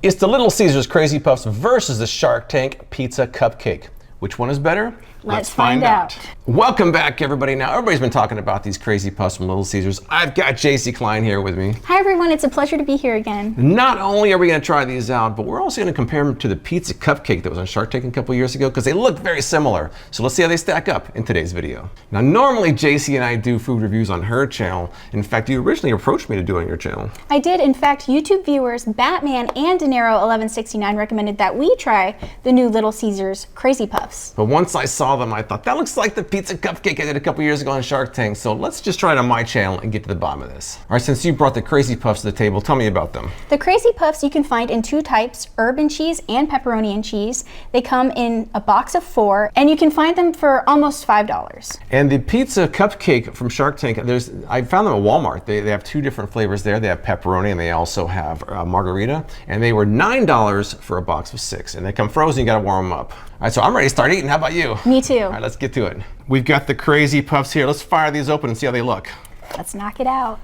It's the Little Caesars Crazy Puffs versus the Shark Tank Pizza Cupcake. Which one is better? Let's find out. Welcome back, everybody. Now, everybody's been talking about these crazy puffs from Little Caesars. I've got Jacey Klein here with me. Hi, everyone. It's a pleasure to be here again. Not only are we going to try these out, but we're also going to compare them to the pizza cupcake that was on Shark Tank a couple years ago because they look very similar. So let's see how they stack up in today's video. Now, normally Jacey and I do food reviews on her channel. In fact, you originally approached me to do it on your channel. I did. In fact, YouTube viewers Batman and Dinero1169 recommended that we try the new Little Caesars Crazy Puffs. But once I saw them, I thought, that looks like the pizza cupcake I did a couple years ago on Shark Tank, so let's just try it on my channel and get to the bottom of this. All right, since you brought the Crazy Puffs to the table, tell me about them. The Crazy Puffs you can find in two types, urban cheese and pepperoni and cheese. They come in a box of 4, and you can find them for almost $5. And the pizza cupcake from Shark Tank, I found them at Walmart. They have 2 different flavors there. They have pepperoni and they also have margarita, and they were $9 for a box of 6, and they come frozen, you gotta warm them up. All right, so I'm ready to start eating. How about you? Me too. All right, let's get to it. We've got the Crazy Puffs here. Let's fire these open and see how they look. Let's knock it out.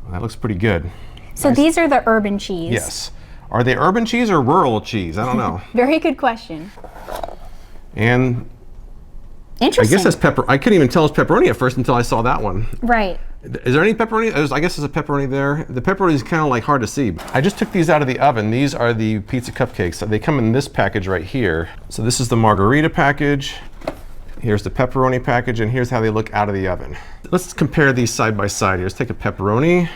Well, that looks pretty good. So nice. These are the urban cheese. Yes. Are they urban cheese or rural cheese? I don't know. Very good question. And interesting. I guess that's pepper. I couldn't even tell it's pepperoni at first until I saw that one. Right. Is there any pepperoni? I guess there's a pepperoni there. The pepperoni is kind of like hard to see. I just took these out of the oven. These are the pizza cupcakes. They come in this package right here. So this is the margarita package. Here's the pepperoni package, and here's how they look out of the oven. Let's compare these side by side here. Let's take a pepperoni,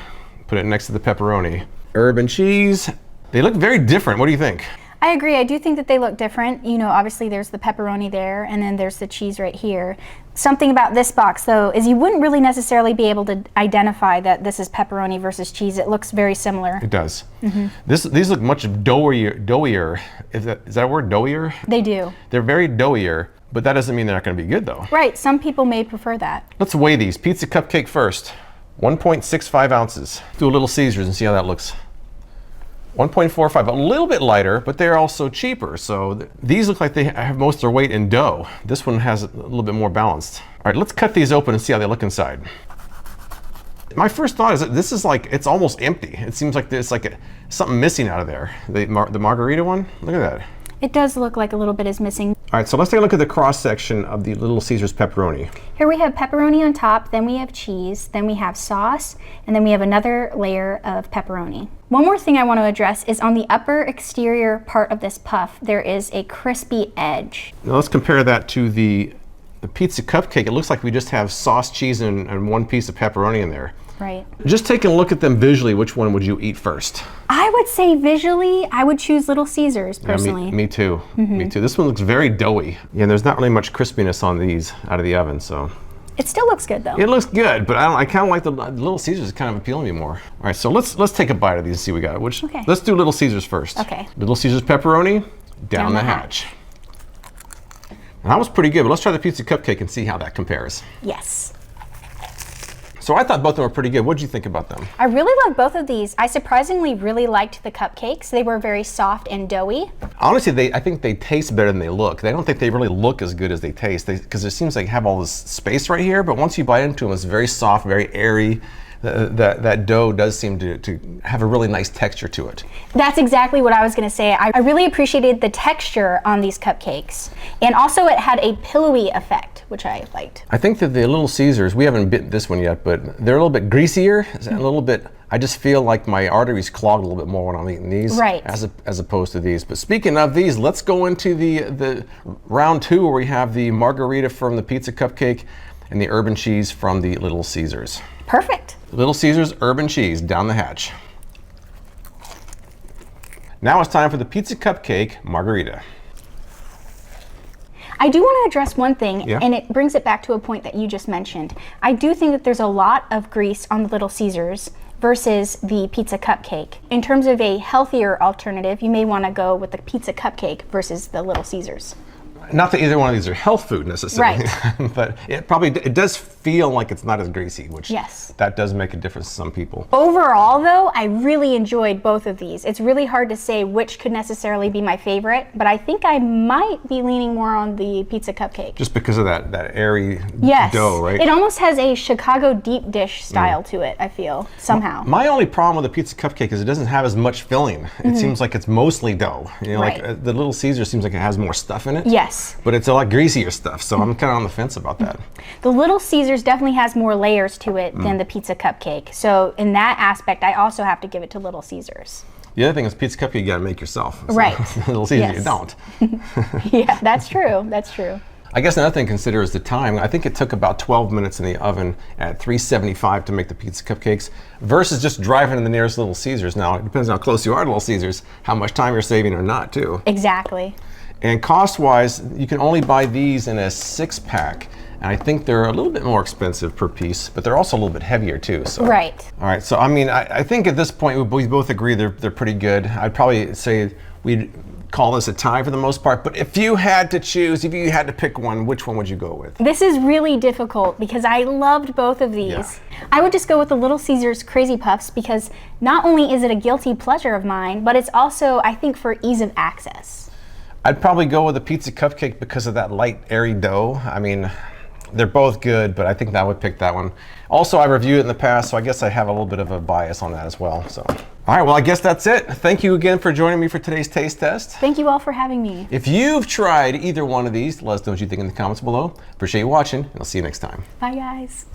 put it next to the pepperoni. Urban cheese. They look very different. What do you think? I agree. I do think that they look different. You know, obviously there's the pepperoni there, and then there's the cheese right here. Something about this box, though, is you wouldn't really necessarily be able to identify that this is pepperoni versus cheese. It looks very similar. It does. Mm-hmm. These look much doughier. Is that a word, doughier? They do. They're very doughier, but that doesn't mean they're not going to be good, though. Right. Some people may prefer that. Let's weigh these. Pizza cupcake first. 1.65 ounces. Do a Little Caesars and see how that looks. 1.45, a little bit lighter, but they're also cheaper. So these look like they have most of their weight in dough. This one has a little bit more balanced. All right, let's cut these open and see how they look inside. My first thought is that this is like, it's almost empty. It seems like there's like something missing out of there. The margarita one, look at that. It does look like a little bit is missing. All right, so let's take a look at the cross section of the Little Caesars pepperoni. Here we have pepperoni on top, then we have cheese, then we have sauce, and then we have another layer of pepperoni. One more thing I want to address is on the upper exterior part of this puff, there is a crispy edge. Now let's compare that to the pizza cupcake. It looks like we just have sauce, cheese, and one piece of pepperoni in there. Right. Just taking a look at them visually, which one would you eat first? I would say visually, I would choose Little Caesars personally. Yeah, me too. Mm-hmm. Me too. This one looks very doughy. Yeah, there's not really much crispiness on these out of the oven, so. It still looks good though. It looks good, but I kind of like the Little Caesars. Kind of appealing to me more. All right, so let's take a bite of these and see what we got. Okay. Let's do Little Caesars first. Okay. Little Caesars pepperoni, down the hatch. And that was pretty good, but let's try the pizza cupcake and see how that compares. Yes. So I thought both of them were pretty good. What did you think about them? I really love both of these. I surprisingly really liked the cupcakes. They were very soft and doughy. Honestly, I think they taste better than they look. I don't think they really look as good as they taste, because it seems like they have all this space right here, but once you bite into them, it's very soft, very airy. That dough does seem to have a really nice texture to it. That's exactly what I was going to say. I really appreciated the texture on these cupcakes. And also it had a pillowy effect, which I liked. I think that the Little Caesars, we haven't bitten this one yet, but they're a little bit greasier, a little bit, I just feel like my arteries clogged a little bit more when I'm eating these, right, as opposed to these. But speaking of these, let's go into the round 2 where we have the margarita from the pizza cupcake and the urban cheese from the Little Caesars. Perfect. Little Caesars urban cheese, down the hatch. Now it's time for the pizza cupcake margarita. I do want to address one thing, and it brings it back to a point that you just mentioned. I do think that there's a lot of grease on the Little Caesars versus the pizza cupcake. In terms of a healthier alternative, you may want to go with the pizza cupcake versus the Little Caesars. Not that either one of these are health food necessarily, right. But it does feel like it's not as greasy, which Yes. that does make a difference to some people. Overall, though, I really enjoyed both of these. It's really hard to say which could necessarily be my favorite, but I think I might be leaning more on the pizza cupcake. Just because of that airy Yes. dough, right? It almost has a Chicago deep dish style to it, I feel, somehow. My only problem with the pizza cupcake is it doesn't have as much filling. It seems like it's mostly dough. You know, Right. like the Little Caesar seems like it has more stuff in it. Yes. But it's a lot greasier stuff, so I'm kind of on the fence about that. The Little Caesars definitely has more layers to it than the pizza cupcake. So in that aspect, I also have to give it to Little Caesars. The other thing is pizza cupcake you gotta make yourself. So Right. Little Caesar Yes. you don't. Yeah, that's true. That's true. I guess another thing to consider is the time. I think it took about 12 minutes in the oven at 375 to make the pizza cupcakes versus just driving to the nearest Little Caesars. Now, it depends on how close you are to Little Caesars, how much time you're saving or not, too. Exactly. And cost-wise, you can only buy these in a 6-pack. And I think they're a little bit more expensive per piece, but they're also a little bit heavier, too. So. Right. All right, so I mean, I think at this point we both agree they're pretty good. I'd probably say we'd call this a tie for the most part, but if you had to choose, if you had to pick one, which one would you go with? This is really difficult because I loved both of these. Yeah. I would just go with the Little Caesars Crazy Puffs because not only is it a guilty pleasure of mine, but it's also, I think, for ease of access. I'd probably go with the pizza cupcake because of that light, airy dough. I mean, they're both good, but I think I would pick that one. Also, I reviewed it in the past, so I guess I have a little bit of a bias on that as well. So, all right, well, I guess that's it. Thank you again for joining me for today's taste test. Thank you all for having me. If you've tried either one of these, let us know what you think in the comments below. Appreciate you watching, and I'll see you next time. Bye, guys.